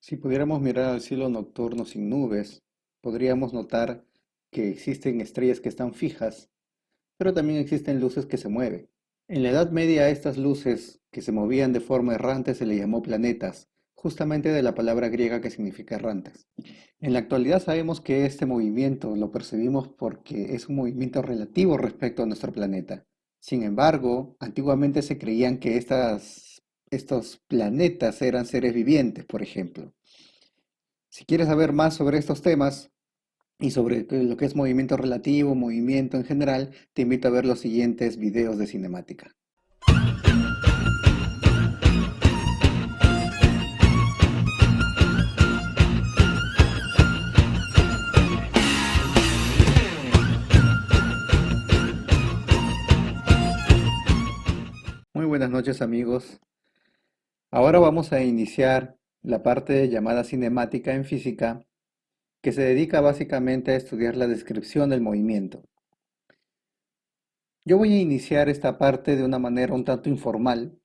Si pudiéramos mirar al cielo nocturno sin nubes, podríamos notar que existen estrellas que están fijas, pero también existen luces que se mueven. En la Edad Media a estas luces que se movían de forma errante se le llamó planetas, justamente de la palabra griega que significa errantes. En la actualidad sabemos que este movimiento lo percibimos porque es un movimiento relativo respecto a nuestro planeta. Sin embargo, antiguamente se creían que estos planetas eran seres vivientes, por ejemplo. Si quieres saber más sobre estos temas y sobre lo que es movimiento relativo, movimiento en general, te invito a ver los siguientes videos de cinemática. Muy buenas noches amigos. Ahora vamos a iniciar la parte llamada cinemática en física, que se dedica básicamente a estudiar la descripción del movimiento. Yo voy a iniciar esta parte de una manera un tanto informal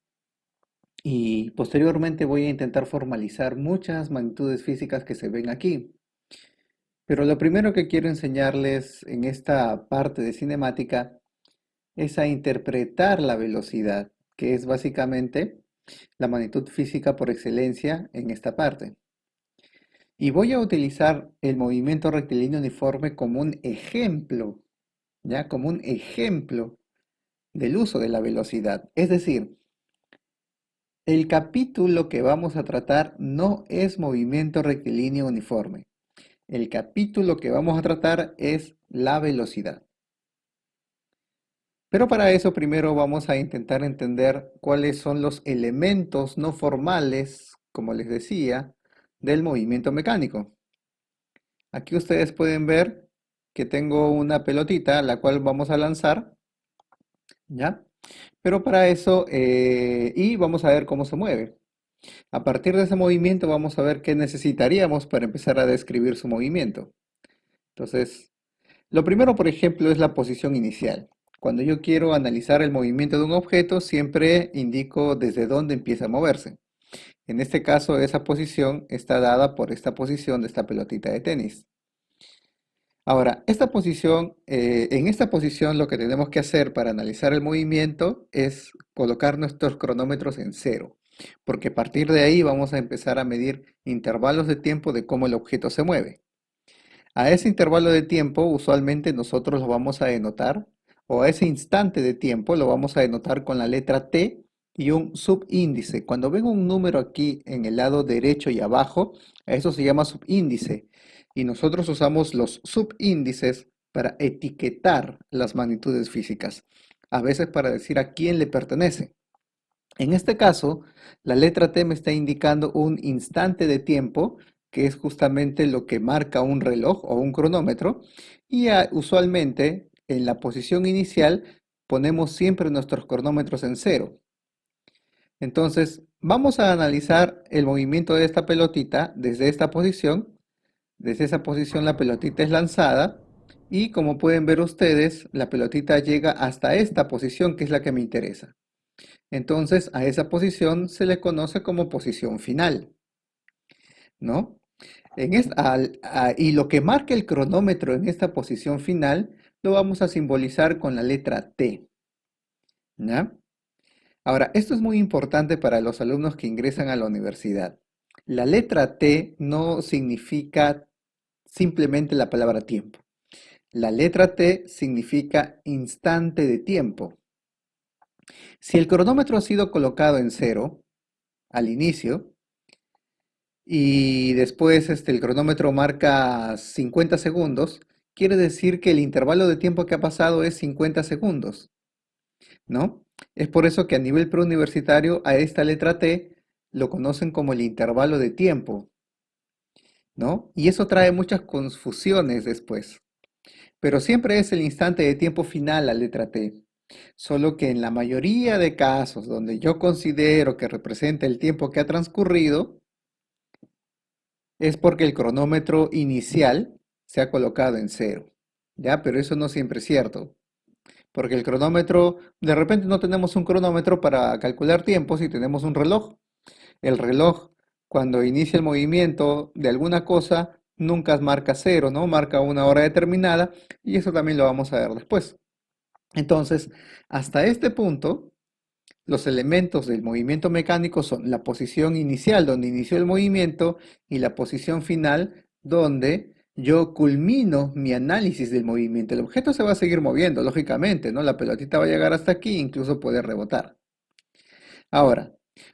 y posteriormente voy a intentar formalizar muchas magnitudes físicas que se ven aquí. Pero lo primero que quiero enseñarles en esta parte de cinemática es a interpretar la velocidad, que es básicamente la magnitud física por excelencia en esta parte. Y voy a utilizar el movimiento rectilíneo uniforme como un ejemplo, ¿ya? Como un ejemplo del uso de la velocidad. Es decir, el capítulo que vamos a tratar no es movimiento rectilíneo uniforme. El capítulo que vamos a tratar es la velocidad. Pero para eso primero vamos a intentar entender cuáles son los elementos no formales, como les decía, del movimiento mecánico. Aquí ustedes pueden ver que tengo una pelotita la cual vamos a lanzar, ¿ya? Pero para eso, y vamos a ver cómo se mueve. A partir de ese movimiento vamos a ver qué necesitaríamos para empezar a describir su movimiento. Entonces, lo primero, por ejemplo, es la posición inicial. Cuando yo quiero analizar el movimiento de un objeto, siempre indico desde dónde empieza a moverse. En este caso, esa posición está dada por esta posición de esta pelotita de tenis. Ahora, en esta posición lo que tenemos que hacer para analizar el movimiento es colocar nuestros cronómetros en cero, porque a partir de ahí vamos a empezar a medir intervalos de tiempo de cómo el objeto se mueve. A ese intervalo de tiempo usualmente nosotros lo vamos a denotar, o a ese instante de tiempo lo vamos a denotar con la letra T y un subíndice. Cuando ven un número aquí en el lado derecho y abajo, a eso se llama subíndice. Y nosotros usamos los subíndices para etiquetar las magnitudes físicas, a veces para decir a quién le pertenece. En este caso, la letra T me está indicando un instante de tiempo, que es justamente lo que marca un reloj o un cronómetro, y usualmente en la posición inicial ponemos siempre nuestros cronómetros en cero. Entonces, vamos a analizar el movimiento de esta pelotita desde esta posición. Desde esa posición la pelotita es lanzada y como pueden ver ustedes, la pelotita llega hasta esta posición que es la que me interesa. Entonces, a esa posición se le conoce como posición final, ¿no? Y lo que marca el cronómetro en esta posición final lo vamos a simbolizar con la letra T, ¿ya? Ahora, esto es muy importante para los alumnos que ingresan a la universidad. La letra T no significa simplemente la palabra tiempo. La letra T significa instante de tiempo. Si el cronómetro ha sido colocado en cero al inicio, y después el cronómetro marca 50 segundos, quiere decir que el intervalo de tiempo que ha pasado es 50 segundos, ¿no? Es por eso que a nivel preuniversitario a esta letra T lo conocen como el intervalo de tiempo, ¿no? Y eso trae muchas confusiones después, pero siempre es el instante de tiempo final la letra T. Solo que en la mayoría de casos donde yo considero que representa el tiempo que ha transcurrido, es porque el cronómetro inicial se ha colocado en cero, ¿ya? Pero eso no siempre es cierto, porque el cronómetro, de repente no tenemos un cronómetro para calcular tiempos y tenemos un reloj. El reloj, cuando inicia el movimiento de alguna cosa, nunca marca cero, ¿no? Marca una hora determinada y eso también lo vamos a ver después. Entonces, hasta este punto, los elementos del movimiento mecánico son la posición inicial donde inició el movimiento y la posición final donde yo culmino mi análisis del movimiento. El objeto se va a seguir moviendo, lógicamente, ¿no? La pelotita va a llegar hasta aquí, incluso puede rebotar. Ahora,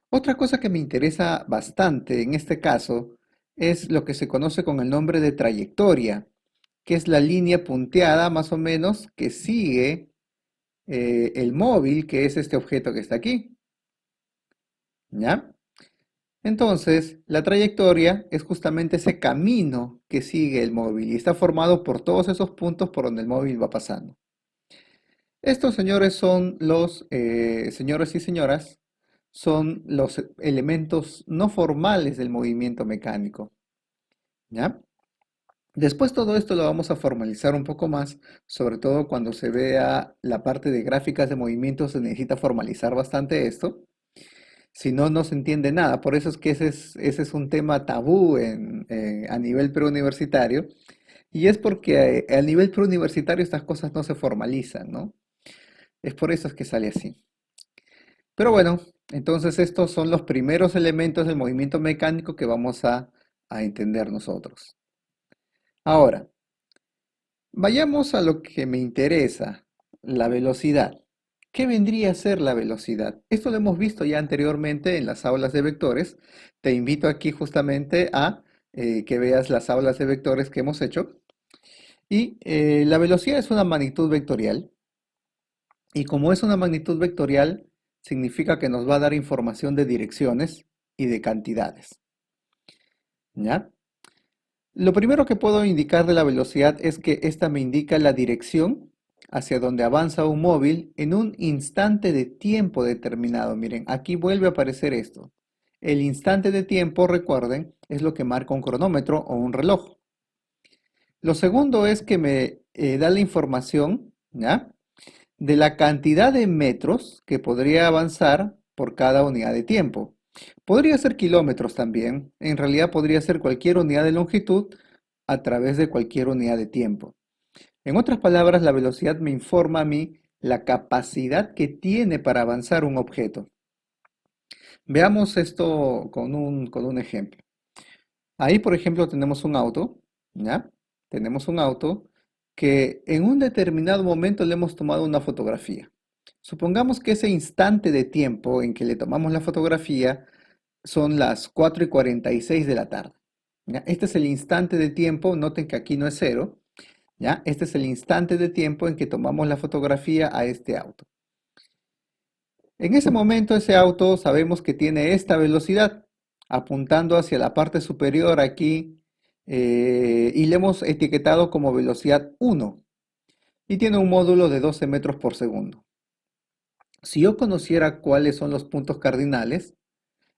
otra cosa que me interesa bastante en este caso es lo que se conoce con el nombre de trayectoria, que es la línea punteada más o menos que sigue el móvil, que es este objeto que está aquí. ¿Ya? Entonces, la trayectoria es justamente ese camino que sigue el móvil y está formado por todos esos puntos por donde el móvil va pasando. Estos señores son los, señores y señoras, son los elementos no formales del movimiento mecánico. ¿Ya? Después todo esto lo vamos a formalizar un poco más, sobre todo cuando se vea la parte de gráficas de movimiento se necesita formalizar bastante esto. Si no, no se entiende nada. Por eso es que ese es un tema tabú a nivel preuniversitario. Y es porque a nivel preuniversitario estas cosas no se formalizan, ¿no? Es por eso es que sale así. Pero bueno, entonces estos son los primeros elementos del movimiento mecánico que vamos a entender nosotros. Ahora, vayamos a lo que me interesa, la velocidad. ¿Qué vendría a ser la velocidad? Esto lo hemos visto ya anteriormente en las aulas de vectores. Te invito aquí justamente a que veas las aulas de vectores que hemos hecho. Y la velocidad es una magnitud vectorial. Y como es una magnitud vectorial, significa que nos va a dar información de direcciones y de cantidades. ¿Ya? Lo primero que puedo indicar de la velocidad es que esta me indica la dirección hacia donde avanza un móvil en un instante de tiempo determinado. Miren, aquí vuelve a aparecer esto. El instante de tiempo, recuerden, es lo que marca un cronómetro o un reloj. Lo segundo es que me da la información, ¿ya?, de la cantidad de metros que podría avanzar por cada unidad de tiempo. Podría ser kilómetros también, en realidad podría ser cualquier unidad de longitud a través de cualquier unidad de tiempo. En otras palabras, la velocidad me informa a mí la capacidad que tiene para avanzar un objeto. Veamos esto con un ejemplo. Ahí, por ejemplo, tenemos un auto, ¿ya? Tenemos un auto que en un determinado momento le hemos tomado una fotografía. Supongamos que ese instante de tiempo en que le tomamos la fotografía son las 4:46 de la tarde. ¿Ya? Este es el instante de tiempo, noten que aquí no es cero, ¿ya? Este es el instante de tiempo en que tomamos la fotografía a este auto. En ese momento ese auto sabemos que tiene esta velocidad, apuntando hacia la parte superior aquí, y le hemos etiquetado como velocidad 1 y tiene un módulo de 12 metros por segundo. Si yo conociera cuáles son los puntos cardinales,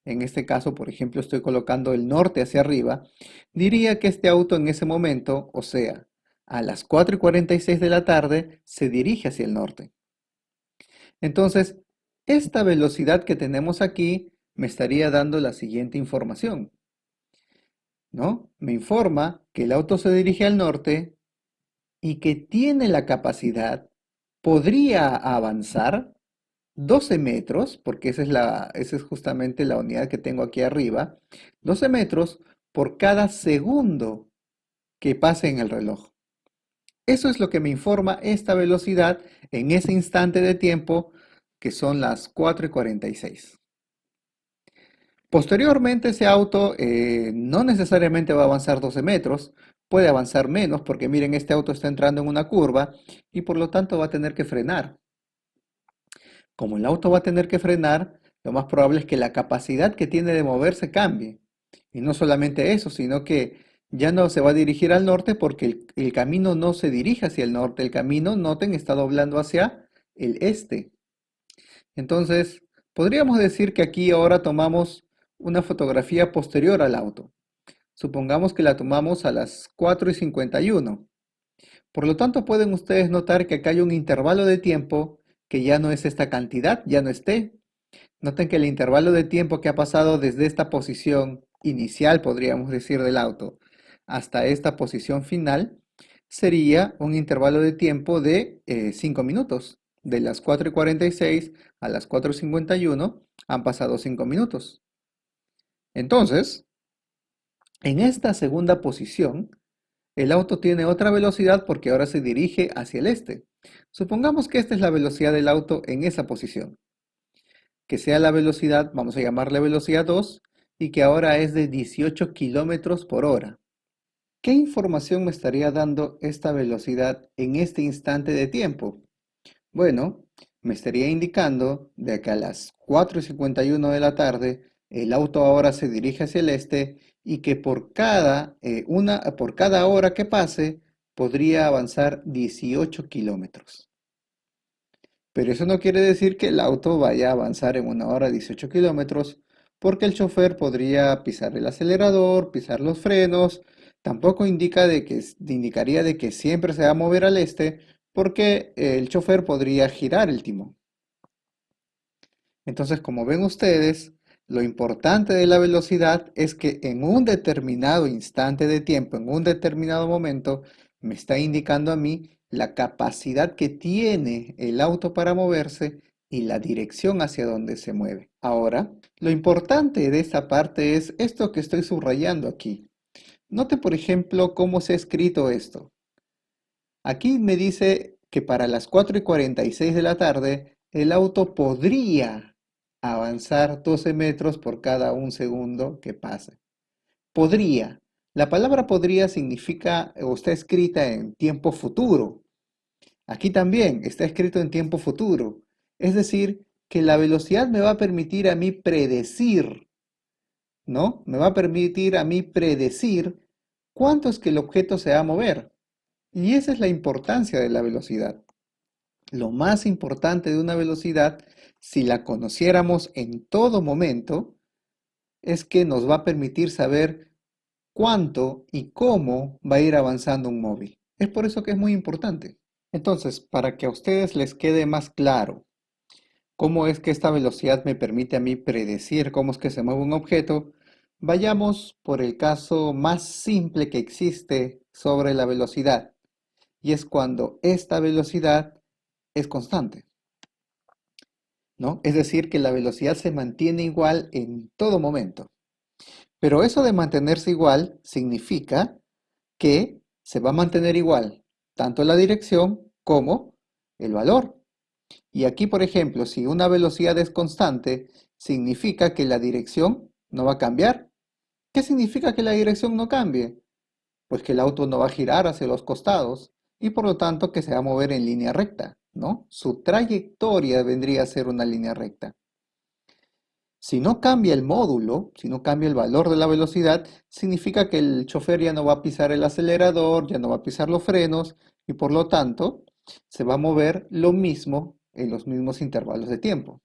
en este caso, por ejemplo, estoy colocando el norte hacia arriba, diría que este auto en ese momento, o sea, a las 4:46 de la tarde, se dirige hacia el norte. Entonces, esta velocidad que tenemos aquí me estaría dando la siguiente información, ¿no? Me informa que el auto se dirige al norte y que tiene la capacidad, podría avanzar 12 metros, porque esa es justamente la unidad que tengo aquí arriba, 12 metros por cada segundo que pase en el reloj. Eso es lo que me informa esta velocidad en ese instante de tiempo que son las 4:46. Posteriormente ese auto no necesariamente va a avanzar 12 metros, puede avanzar menos porque miren, este auto está entrando en una curva y por lo tanto va a tener que frenar. Como el auto va a tener que frenar, lo más probable es que la capacidad que tiene de moverse cambie. Y no solamente eso, sino que ya no se va a dirigir al norte porque el camino no se dirige hacia el norte, el camino, noten, está doblando hacia el este. Entonces, podríamos decir que aquí ahora tomamos una fotografía posterior al auto. Supongamos que la tomamos a las 4:51. Por lo tanto, pueden ustedes notar que acá hay un intervalo de tiempo que ya no es esta cantidad, ya no es t. Noten que el intervalo de tiempo que ha pasado desde esta posición inicial, podríamos decir, del auto hasta esta posición final, sería un intervalo de tiempo de 5 minutos. De las 4:46 a las 4:51 han pasado 5 minutos. Entonces, en esta segunda posición, el auto tiene otra velocidad porque ahora se dirige hacia el este. Supongamos que esta es la velocidad del auto en esa posición. Que sea la velocidad, vamos a llamarle velocidad 2, y que ahora es de 18 kilómetros por hora. ¿Qué información me estaría dando esta velocidad en este instante de tiempo? Bueno, me estaría indicando de que a las 4:51 de la tarde el auto ahora se dirige hacia el este y que por cada hora que pase podría avanzar 18 kilómetros. Pero eso no quiere decir que el auto vaya a avanzar en una hora 18 kilómetros, porque el chofer podría pisar el acelerador, pisar los frenos. Tampoco indicaría de que siempre se va a mover al este, porque el chofer podría girar el timón. Entonces, como ven ustedes, lo importante de la velocidad es que en un determinado instante de tiempo, en un determinado momento, me está indicando a mí la capacidad que tiene el auto para moverse y la dirección hacia donde se mueve. Ahora, lo importante de esta parte es esto que estoy subrayando aquí. Note, por ejemplo, cómo se ha escrito esto. Aquí me dice que para las 4:46 de la tarde el auto podría avanzar 12 metros por cada un segundo que pase. Podría. La palabra podría significa o está escrita en tiempo futuro. Aquí también está escrito en tiempo futuro. Es decir, que la velocidad me va a permitir a mí predecir, ¿no? Me va a permitir a mí predecir cuánto es que el objeto se va a mover. Y esa es la importancia de la velocidad. Lo más importante de una velocidad, si la conociéramos en todo momento, es que nos va a permitir saber cuánto y cómo va a ir avanzando un móvil. Es por eso que es muy importante. Entonces, para que a ustedes les quede más claro cómo es que esta velocidad me permite a mí predecir cómo es que se mueve un objeto, vayamos por el caso más simple que existe sobre la velocidad, y es cuando esta velocidad es constante, ¿no? Es decir, que la velocidad se mantiene igual en todo momento. Pero eso de mantenerse igual significa que se va a mantener igual tanto la dirección como el valor. Y aquí, por ejemplo, si una velocidad es constante, significa que la dirección no va a cambiar. ¿Qué significa que la dirección no cambie? Pues que el auto no va a girar hacia los costados y por lo tanto que se va a mover en línea recta, ¿no? Su trayectoria vendría a ser una línea recta. Si no cambia el módulo, si no cambia el valor de la velocidad, significa que el chofer ya no va a pisar el acelerador, ya no va a pisar los frenos y por lo tanto se va a mover lo mismo en los mismos intervalos de tiempo.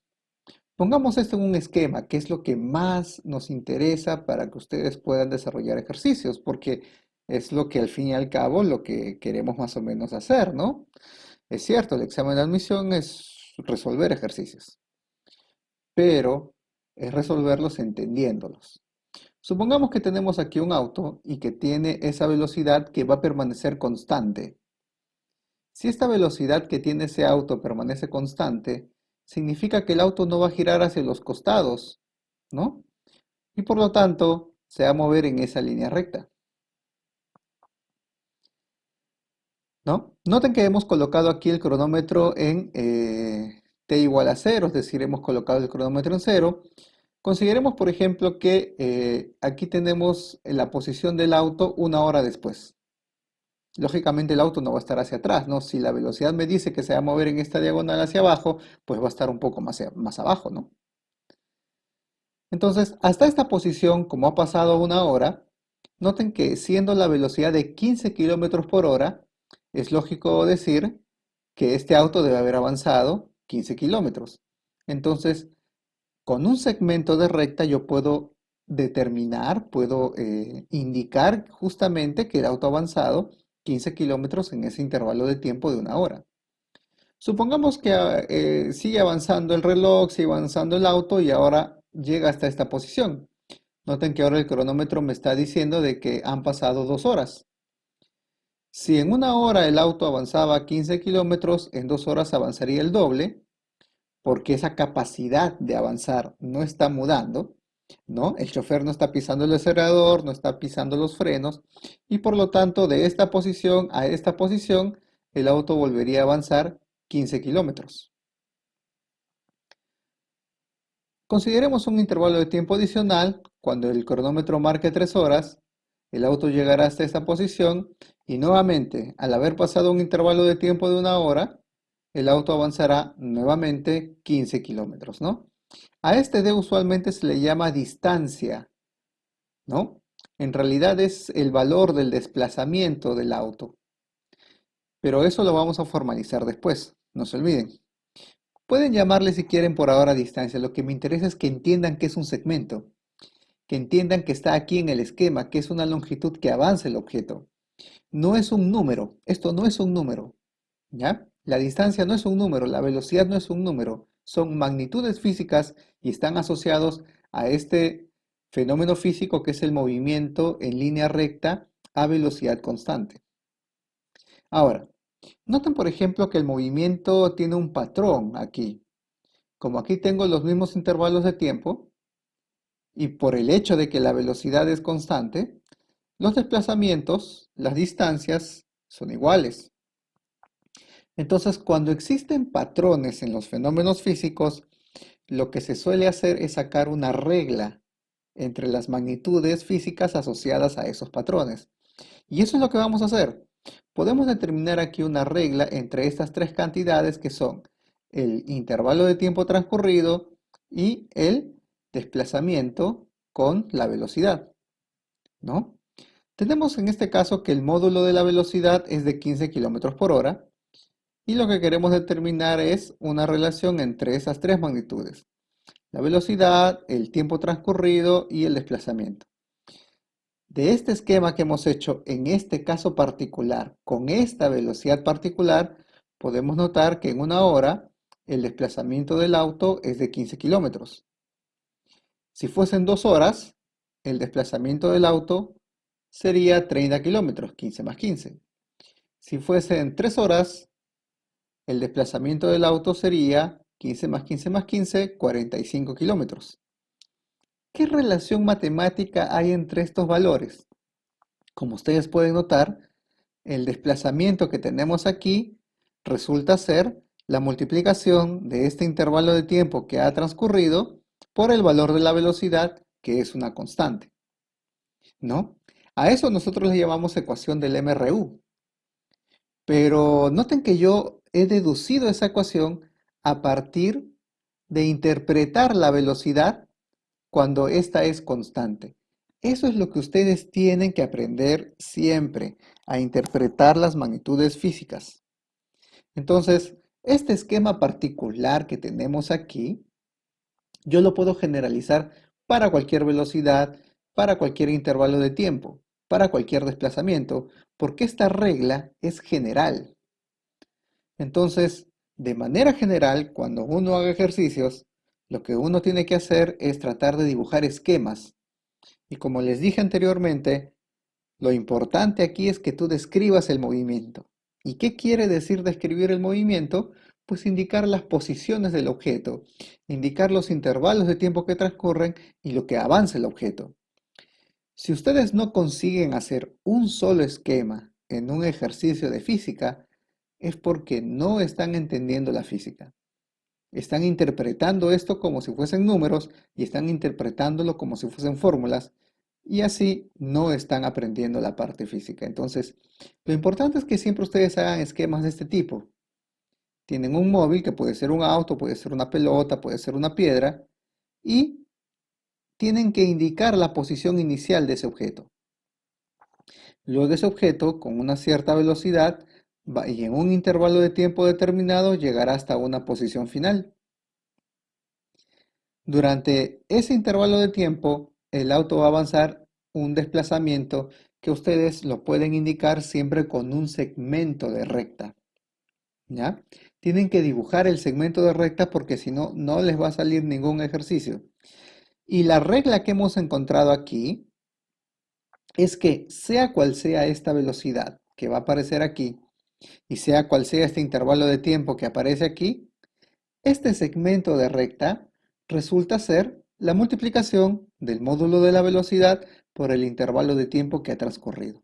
Pongamos esto en un esquema, que es lo que más nos interesa para que ustedes puedan desarrollar ejercicios, porque es lo que al fin y al cabo lo que queremos más o menos hacer, ¿no? Es cierto, el examen de admisión es resolver ejercicios, pero es resolverlos entendiéndolos. Supongamos que tenemos aquí un auto y que tiene esa velocidad que va a permanecer constante. Si esta velocidad que tiene ese auto permanece constante, significa que el auto no va a girar hacia los costados, ¿no? Y por lo tanto, se va a mover en esa línea recta, ¿no? Noten que hemos colocado aquí el cronómetro en t igual a 0, es decir, hemos colocado el cronómetro en 0. Consideremos, por ejemplo, que aquí tenemos la posición del auto una hora después. Lógicamente el auto no va a estar hacia atrás, ¿no? Si la velocidad me dice que se va a mover en esta diagonal hacia abajo, pues va a estar un poco más abajo, ¿no? Entonces, hasta esta posición, como ha pasado una hora, noten que siendo la velocidad de 15 kilómetros por hora, es lógico decir que este auto debe haber avanzado 15 kilómetros. Entonces, con un segmento de recta yo puedo determinar, puedo indicar justamente que el auto ha avanzado 15 kilómetros en ese intervalo de tiempo de una hora. Supongamos que sigue avanzando el reloj, sigue avanzando el auto y ahora llega hasta esta posición. Noten que ahora el cronómetro me está diciendo de que han pasado 2 horas. Si en una hora el auto avanzaba 15 kilómetros, en 2 horas avanzaría el doble, porque esa capacidad de avanzar no está mudando, ¿no? El chofer no está pisando el acelerador, no está pisando los frenos, y por lo tanto, de esta posición a esta posición, el auto volvería a avanzar 15 kilómetros. Consideremos un intervalo de tiempo adicional. Cuando el cronómetro marque 3 horas, el auto llegará hasta esta posición y nuevamente, al haber pasado un intervalo de tiempo de 1 hora, el auto avanzará nuevamente 15 kilómetros, ¿no? A este D usualmente se le llama distancia, ¿no? En realidad es el valor del desplazamiento del auto, pero eso lo vamos a formalizar después, no se olviden. Pueden llamarle si quieren por ahora distancia, lo que me interesa es que entiendan que es un segmento, que entiendan que está aquí en el esquema, que es una longitud que avanza el objeto. No es un número, esto no es un número, ¿ya? La distancia no es un número, la velocidad no es un número, son magnitudes físicas y están asociados a este fenómeno físico que es el movimiento en línea recta a velocidad constante. Ahora, noten por ejemplo que el movimiento tiene un patrón aquí. Como aquí tengo los mismos intervalos de tiempo y por el hecho de que la velocidad es constante, los desplazamientos, las distancias son iguales. Entonces, cuando existen patrones en los fenómenos físicos, lo que se suele hacer es sacar una regla entre las magnitudes físicas asociadas a esos patrones. Y eso es lo que vamos a hacer. Podemos determinar aquí una regla entre estas tres cantidades que son el intervalo de tiempo transcurrido y el desplazamiento con la velocidad, ¿no? Tenemos en este caso que el módulo de la velocidad es de 15 kilómetros por hora y lo que queremos determinar es una relación entre esas tres magnitudes: la velocidad, el tiempo transcurrido y el desplazamiento. De este esquema que hemos hecho en este caso particular, con esta velocidad particular, podemos notar que en 1 hora el desplazamiento del auto es de 15 kilómetros. Si fuesen 2 horas, el desplazamiento del auto sería 30 kilómetros, 15 más 15. Si fuesen 3 horas, el desplazamiento del auto sería 15 más 15 más 15, 45 kilómetros. ¿Qué relación matemática hay entre estos valores? Como ustedes pueden notar, el desplazamiento que tenemos aquí resulta ser la multiplicación de este intervalo de tiempo que ha transcurrido por el valor de la velocidad, que es una constante, ¿no? A eso nosotros le llamamos ecuación del MRU. Pero noten que yo he deducido esa ecuación a partir de interpretar la velocidad cuando ésta es constante. Eso es lo que ustedes tienen que aprender siempre, a interpretar las magnitudes físicas. Entonces, este esquema particular que tenemos aquí, yo lo puedo generalizar para cualquier velocidad, para cualquier intervalo de tiempo, para cualquier desplazamiento, porque esta regla es general. Entonces, de manera general, cuando uno haga ejercicios, lo que uno tiene que hacer es tratar de dibujar esquemas. Y como les dije anteriormente, lo importante aquí es que tú describas el movimiento. ¿Y qué quiere decir describir el movimiento? Pues indicar las posiciones del objeto, indicar los intervalos de tiempo que transcurren y lo que avanza el objeto. Si ustedes no consiguen hacer un solo esquema en un ejercicio de física, es porque no están entendiendo la física. Están interpretando esto como si fuesen números y están interpretándolo como si fuesen fórmulas y así no están aprendiendo la parte física. Entonces, lo importante es que siempre ustedes hagan esquemas de este tipo. Tienen un móvil que puede ser un auto, puede ser una pelota, puede ser una piedra y tienen que indicar la posición inicial de ese objeto. Luego ese objeto, con una cierta velocidad y en un intervalo de tiempo determinado, llegará hasta una posición final. Durante ese intervalo de tiempo, el auto va a avanzar un desplazamiento que ustedes lo pueden indicar siempre con un segmento de recta, ¿ya? Tienen que dibujar el segmento de recta porque si no, no les va a salir ningún ejercicio. Y la regla que hemos encontrado aquí es que sea cual sea esta velocidad que va a aparecer aquí y sea cual sea este intervalo de tiempo que aparece aquí, este segmento de recta resulta ser la multiplicación del módulo de la velocidad por el intervalo de tiempo que ha transcurrido.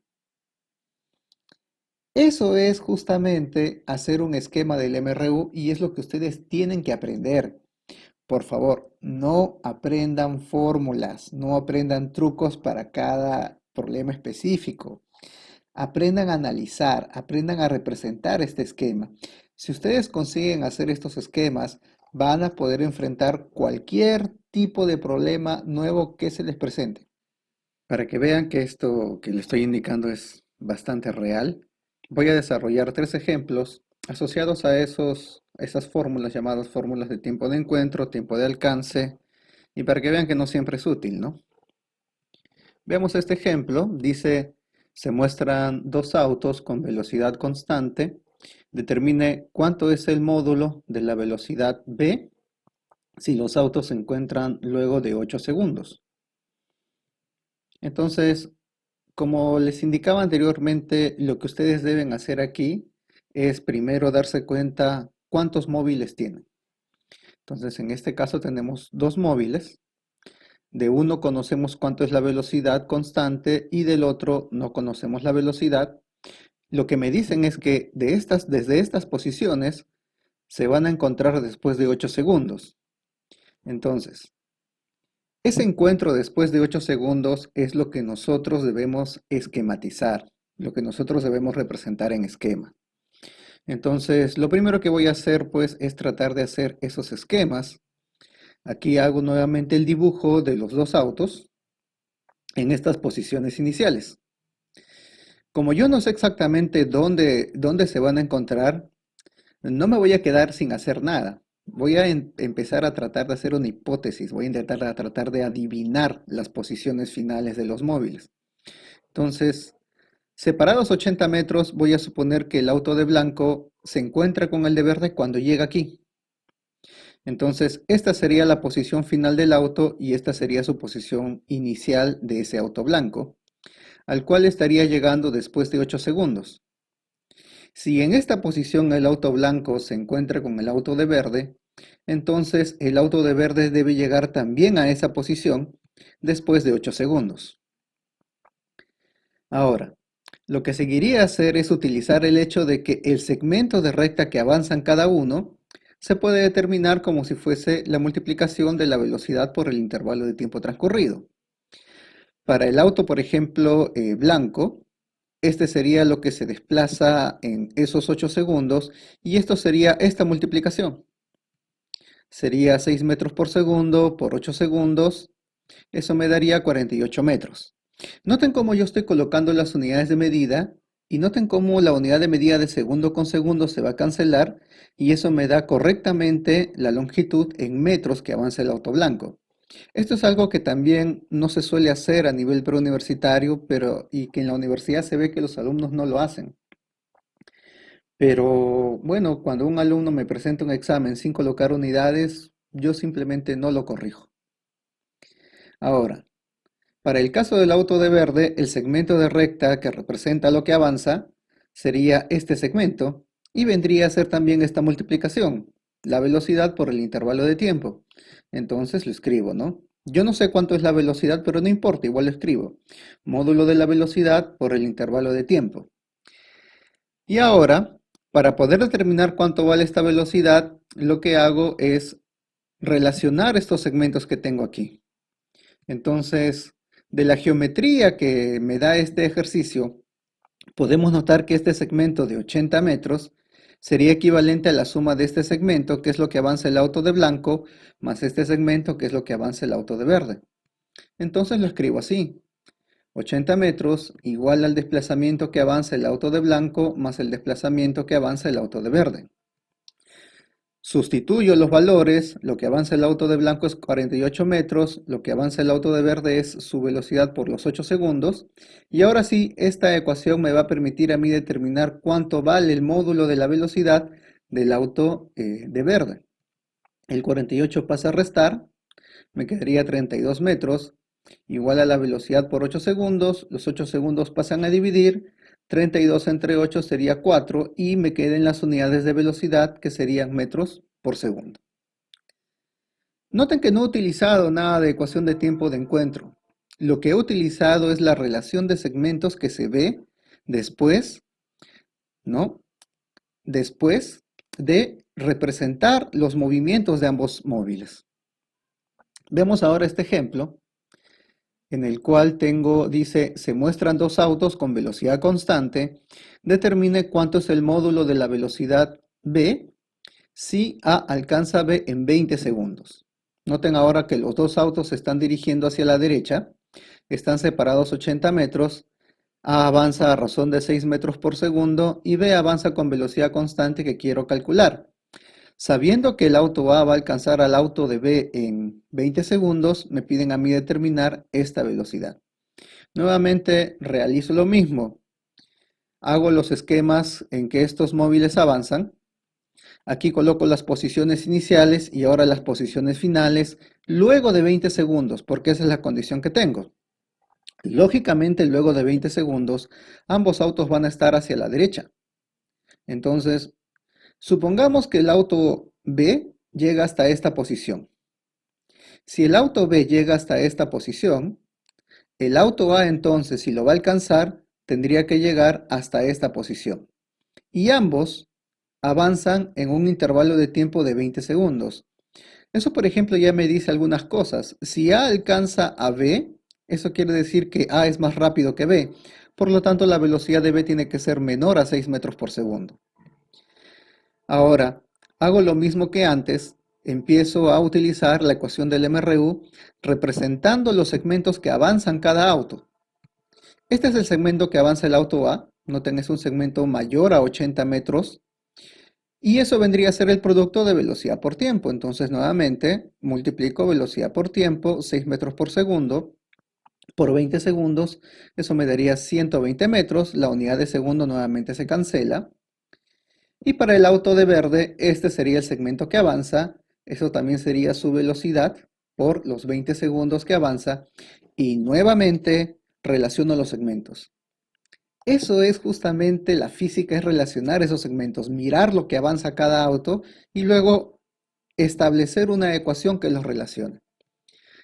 Eso es justamente hacer un esquema del MRU y es lo que ustedes tienen que aprender. Por favor, no aprendan fórmulas, no aprendan trucos para cada problema específico. Aprendan a analizar, aprendan a representar este esquema. Si ustedes consiguen hacer estos esquemas, van a poder enfrentar cualquier tipo de problema nuevo que se les presente. Para que vean que esto que les estoy indicando es bastante real, voy a desarrollar tres ejemplos asociados a esas fórmulas llamadas fórmulas de tiempo de encuentro, tiempo de alcance, y para que vean que no siempre es útil, ¿no? Veamos este ejemplo. Dice, se muestran dos autos con velocidad constante. Determine cuánto es el módulo de la velocidad v si los autos se encuentran luego de 8 segundos. Entonces, como les indicaba anteriormente, lo que ustedes deben hacer aquí es primero darse cuenta cuántos móviles tienen. Entonces, en este caso tenemos dos móviles. De uno conocemos cuánto es la velocidad constante y del otro no conocemos la velocidad. Lo que me dicen es que desde estas posiciones se van a encontrar después de 8 segundos. Entonces, ese encuentro después de 8 segundos es lo que nosotros debemos esquematizar, lo que nosotros debemos representar en esquema. Entonces, lo primero que voy a hacer pues es tratar de hacer esos esquemas. Aquí hago nuevamente el dibujo de los dos autos en estas posiciones iniciales. Como yo no sé exactamente dónde se van a encontrar, no me voy a quedar sin hacer nada. Voy a empezar a tratar de hacer una hipótesis, voy a intentar a tratar de adivinar las posiciones finales de los móviles. Entonces, separados 80 metros, voy a suponer que el auto de blanco se encuentra con el de verde cuando llega aquí. Entonces, esta sería la posición final del auto y esta sería su posición inicial de ese auto blanco, al cual estaría llegando después de 8 segundos. Si en esta posición el auto blanco se encuentra con el auto de verde, entonces el auto de verde debe llegar también a esa posición después de 8 segundos. Ahora, lo que seguiría hacer es utilizar el hecho de que el segmento de recta que avanzan cada uno se puede determinar como si fuese la multiplicación de la velocidad por el intervalo de tiempo transcurrido. Para el auto, por ejemplo, blanco, este sería lo que se desplaza en esos 8 segundos y esto sería esta multiplicación. Sería 6 metros por segundo por 8 segundos. Eso me daría 48 metros. Noten cómo yo estoy colocando las unidades de medida y noten cómo la unidad de medida de segundo con segundo se va a cancelar y eso me da correctamente la longitud en metros que avanza el auto blanco. Esto es algo que también no se suele hacer a nivel preuniversitario, pero y que en la universidad se ve que los alumnos no lo hacen. Pero bueno, cuando un alumno me presenta un examen sin colocar unidades, yo simplemente no lo corrijo. Ahora, para el caso del auto de verde, el segmento de recta que representa lo que avanza sería este segmento y vendría a ser también esta multiplicación, la velocidad por el intervalo de tiempo. Entonces lo escribo, ¿no? Yo no sé cuánto es la velocidad, pero no importa, igual lo escribo. Módulo de la velocidad por el intervalo de tiempo. Y ahora, para poder determinar cuánto vale esta velocidad, lo que hago es relacionar estos segmentos que tengo aquí. Entonces, de la geometría que me da este ejercicio, podemos notar que este segmento de 80 metros sería equivalente a la suma de este segmento, que es lo que avanza el auto de blanco, más este segmento, que es lo que avanza el auto de verde. Entonces lo escribo así. 80 metros igual al desplazamiento que avanza el auto de blanco más el desplazamiento que avanza el auto de verde. Sustituyo los valores, lo que avanza el auto de blanco es 48 metros, lo que avanza el auto de verde es su velocidad por los 8 segundos, y ahora sí, esta ecuación me va a permitir a mí determinar cuánto vale el módulo de la velocidad del auto de verde. El 48 pasa a restar, me quedaría 32 metros, igual a la velocidad por 8 segundos, los 8 segundos pasan a dividir, 32 entre 8 sería 4 y me quedan las unidades de velocidad que serían metros por segundo. Noten que no he utilizado nada de ecuación de tiempo de encuentro. Lo que he utilizado es la relación de segmentos que se ve después, ¿no? Después de representar los movimientos de ambos móviles. Vemos ahora este ejemplo en el cual dice, se muestran dos autos con velocidad constante, determine cuánto es el módulo de la velocidad B si A alcanza B en 20 segundos. Noten ahora que los dos autos se están dirigiendo hacia la derecha, están separados 80 metros, A avanza a razón de 6 metros por segundo y B avanza con velocidad constante que quiero calcular. Sabiendo que el auto A va a alcanzar al auto de B en 20 segundos, me piden a mí determinar esta velocidad. Nuevamente realizo lo mismo. Hago los esquemas en que estos móviles avanzan. Aquí coloco las posiciones iniciales y ahora las posiciones finales luego de 20 segundos, porque esa es la condición que tengo. Lógicamente, luego de 20 segundos, ambos autos van a estar hacia la derecha. Entonces, supongamos que el auto B llega hasta esta posición. Si el auto B llega hasta esta posición, el auto A entonces, si lo va a alcanzar, tendría que llegar hasta esta posición. Y ambos avanzan en un intervalo de tiempo de 20 segundos. Eso, por ejemplo, ya me dice algunas cosas. Si A alcanza a B, eso quiere decir que A es más rápido que B. Por lo tanto, la velocidad de B tiene que ser menor a 6 metros por segundo. Ahora, hago lo mismo que antes, empiezo a utilizar la ecuación del MRU representando los segmentos que avanzan cada auto. Este es el segmento que avanza el auto A, noten es un segmento mayor a 80 metros, y eso vendría a ser el producto de velocidad por tiempo. Entonces, nuevamente, multiplico velocidad por tiempo, 6 metros por segundo, por 20 segundos, eso me daría 120 metros, la unidad de segundo nuevamente se cancela. Y para el auto de verde, este sería el segmento que avanza, eso también sería su velocidad por los 20 segundos que avanza, y nuevamente relaciono los segmentos. Eso es justamente la física, es relacionar esos segmentos, mirar lo que avanza cada auto y luego establecer una ecuación que los relacione.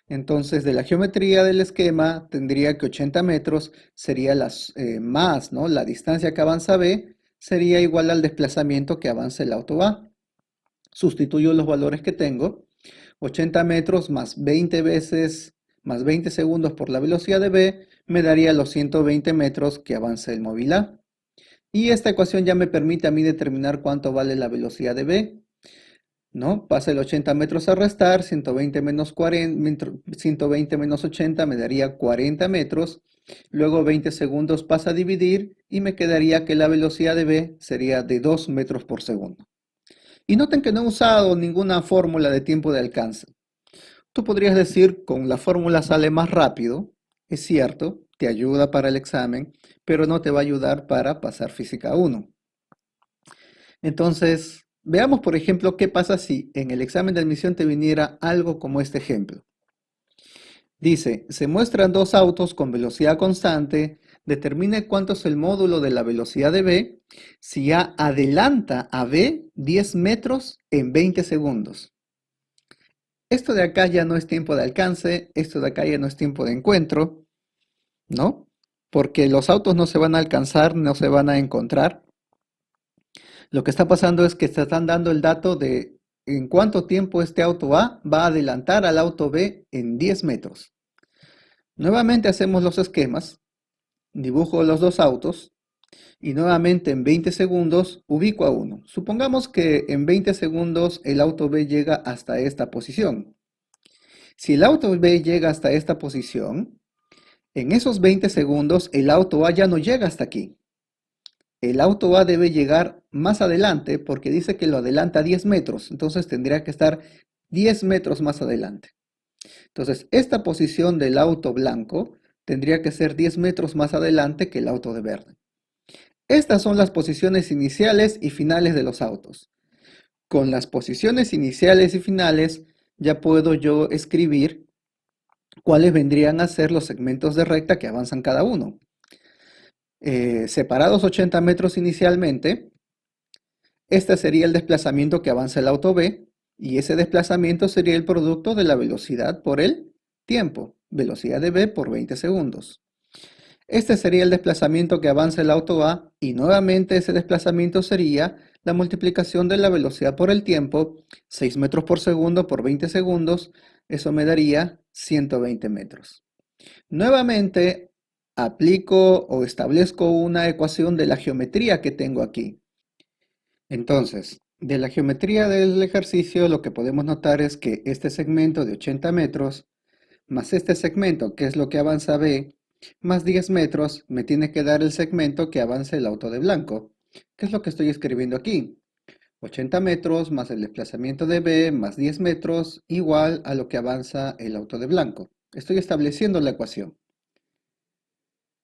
Entonces, de la geometría del esquema, tendría que 80 metros sería más, ¿no? La distancia que avanza B sería igual al desplazamiento que avanza el auto A. Sustituyo los valores que tengo. 80 metros más 20 veces, más 20 segundos por la velocidad de B, me daría los 120 metros que avanza el móvil A. Y esta ecuación ya me permite a mí determinar cuánto vale la velocidad de B, ¿no? Pasa el 80 metros a restar, 120 menos 40, 120 menos 80 me daría 40 metros. Luego 20 segundos pasa a dividir y me quedaría que la velocidad de B sería de 2 metros por segundo. Y noten que no he usado ninguna fórmula de tiempo de alcance. Tú podrías decir, con la fórmula sale más rápido, es cierto, te ayuda para el examen, pero no te va a ayudar para pasar física 1. Entonces, veamos por ejemplo qué pasa si en el examen de admisión te viniera algo como este ejemplo. Dice, se muestran dos autos con velocidad constante, determine cuánto es el módulo de la velocidad de B si A adelanta a B 10 metros en 20 segundos. Esto de acá ya no es tiempo de alcance, esto de acá ya no es tiempo de encuentro, ¿no? Porque los autos no se van a alcanzar, no se van a encontrar. Lo que está pasando es que te están dando el dato de en cuánto tiempo este auto A va a adelantar al auto B en 10 metros. Nuevamente hacemos los esquemas, dibujo los dos autos y nuevamente en 20 segundos ubico a uno. Supongamos que en 20 segundos el auto B llega hasta esta posición. Si el auto B llega hasta esta posición, en esos 20 segundos el auto A ya no llega hasta aquí. El auto A debe llegar más adelante porque dice que lo adelanta 10 metros, entonces tendría que estar 10 metros más adelante. Entonces, esta posición del auto blanco tendría que ser 10 metros más adelante que el auto de verde. Estas son las posiciones iniciales y finales de los autos. Con las posiciones iniciales y finales ya puedo yo escribir cuáles vendrían a ser los segmentos de recta que avanzan cada uno. Separados 80 metros inicialmente, este sería el desplazamiento que avanza el auto B y ese desplazamiento sería el producto de la velocidad por el tiempo, velocidad de B por 20 segundos. Este sería el desplazamiento que avanza el auto A y nuevamente ese desplazamiento sería la multiplicación de la velocidad por el tiempo, 6 metros por segundo por 20 segundos, eso me daría 120 metros. Nuevamente aplico o establezco una ecuación de la geometría que tengo aquí. Entonces, de la geometría del ejercicio lo que podemos notar es que este segmento de 80 metros más este segmento, que es lo que avanza B, más 10 metros, me tiene que dar el segmento que avanza el auto de blanco, que es lo que estoy escribiendo aquí. 80 metros más el desplazamiento de B más 10 metros igual a lo que avanza el auto de blanco. Estoy estableciendo la ecuación.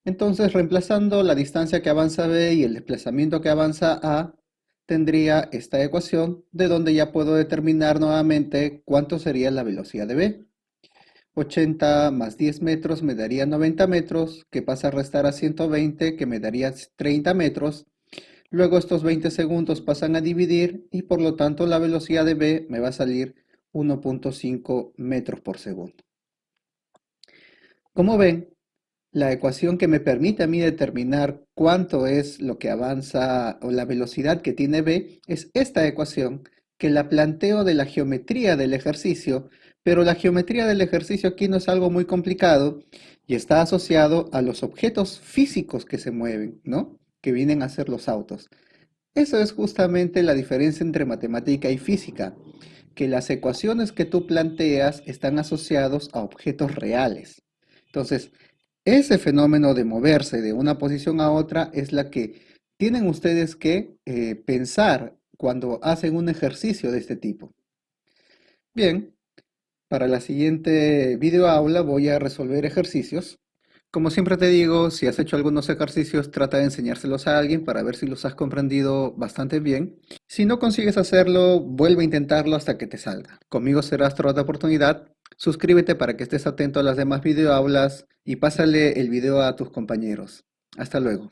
Entonces, reemplazando la distancia que avanza B y el desplazamiento que avanza A, tendría esta ecuación de donde ya puedo determinar nuevamente cuánto sería la velocidad de B. 80 más 10 metros me daría 90 metros, que pasa a restar a 120, que me daría 30 metros. Luego estos 20 segundos pasan a dividir y por lo tanto la velocidad de B me va a salir 1.5 metros por segundo. Como ven, la ecuación que me permite a mí determinar cuánto es lo que avanza o la velocidad que tiene B es esta ecuación que la planteo de la geometría del ejercicio, pero la geometría del ejercicio aquí no es algo muy complicado y está asociado a los objetos físicos que se mueven, ¿no? Que vienen a ser los autos. Eso es justamente la diferencia entre matemática y física, que las ecuaciones que tú planteas están asociados a objetos reales. Entonces, ese fenómeno de moverse de una posición a otra es la que tienen ustedes que pensar cuando hacen un ejercicio de este tipo. Bien, para la siguiente video aula voy a resolver ejercicios. Como siempre te digo, si has hecho algunos ejercicios, trata de enseñárselos a alguien para ver si los has comprendido bastante bien. Si no consigues hacerlo, vuelve a intentarlo hasta que te salga. Conmigo será hasta otra oportunidad. Suscríbete para que estés atento a las demás videoaulas y pásale el video a tus compañeros. Hasta luego.